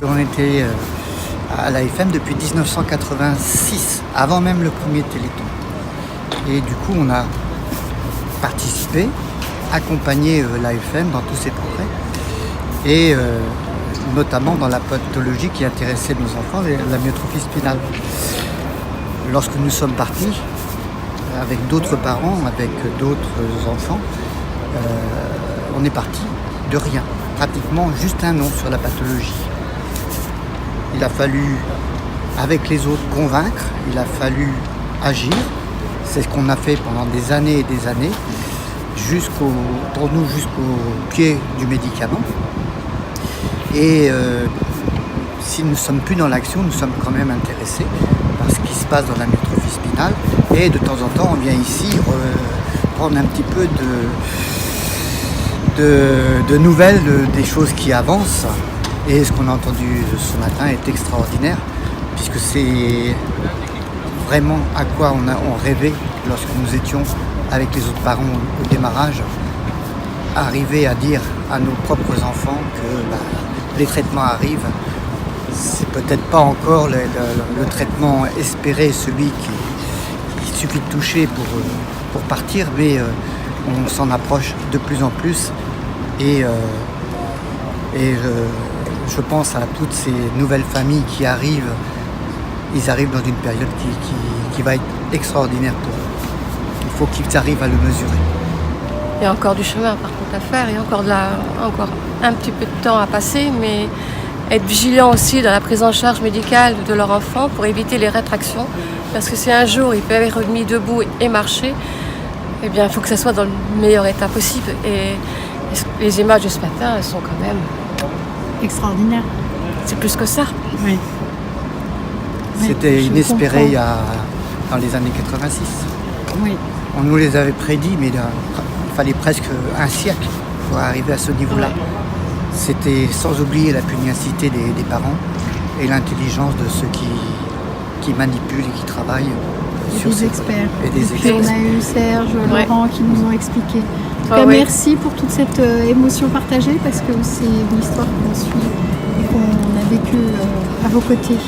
On était à l'AFM depuis 1986, avant même le premier Téléthon. Et du coup, on a participé, accompagné l'AFM dans tous ses progrès, et notamment dans la pathologie qui intéressait nos enfants, la myotrophie spinale. Lorsque nous sommes partis, avec d'autres parents, avec d'autres enfants, on est parti de rien, pratiquement juste un nom sur la pathologie. Il a fallu, avec les autres, convaincre, il a fallu agir. C'est ce qu'on a fait pendant des années et des années, pour nous jusqu'au pied du médicament. Et si nous ne sommes plus dans l'action, nous sommes quand même intéressés par ce qui se passe dans la myotrophie spinale. Et de temps en temps, on vient ici prendre un petit peu de nouvelles des choses qui avancent. Et ce qu'on a entendu ce matin est extraordinaire, puisque c'est vraiment à quoi on rêvait lorsque nous étions avec les autres parents au démarrage, arriver à dire à nos propres enfants que les traitements arrivent. C'est peut-être pas encore le traitement espéré, celui qu'il suffit de toucher pour partir, mais on s'en approche de plus en plus. Et je pense à toutes ces nouvelles familles qui arrivent. Ils arrivent dans une période qui va être extraordinaire pour eux. Il faut qu'ils arrivent à le mesurer. Il y a encore du chemin par contre à faire, il y a encore un petit peu de temps à passer, mais être vigilant aussi dans la prise en charge médicale de leur enfant pour éviter les rétractions. Parce que si un jour ils peuvent être mis debout et marcher, eh bien il faut que ça soit dans le meilleur état possible. Et les images de ce matin, elles sont quand même extraordinaires. C'est plus que ça. Oui. C'était inespéré dans les années 86. Oui. On nous les avait prédits, mais il fallait presque un siècle pour arriver à ce niveau-là. Ouais. C'était sans oublier la pugnacité des parents et l'intelligence de ceux qui manipulent et qui travaillent sur des ces experts. Et des Puis experts. on a eu Serge, Ouais. Laurent qui nous ont expliqué. En tout Ah cas, oui. merci pour toute cette émotion partagée parce que c'est une histoire qu'on suit et qu'on a vécue à vos côtés.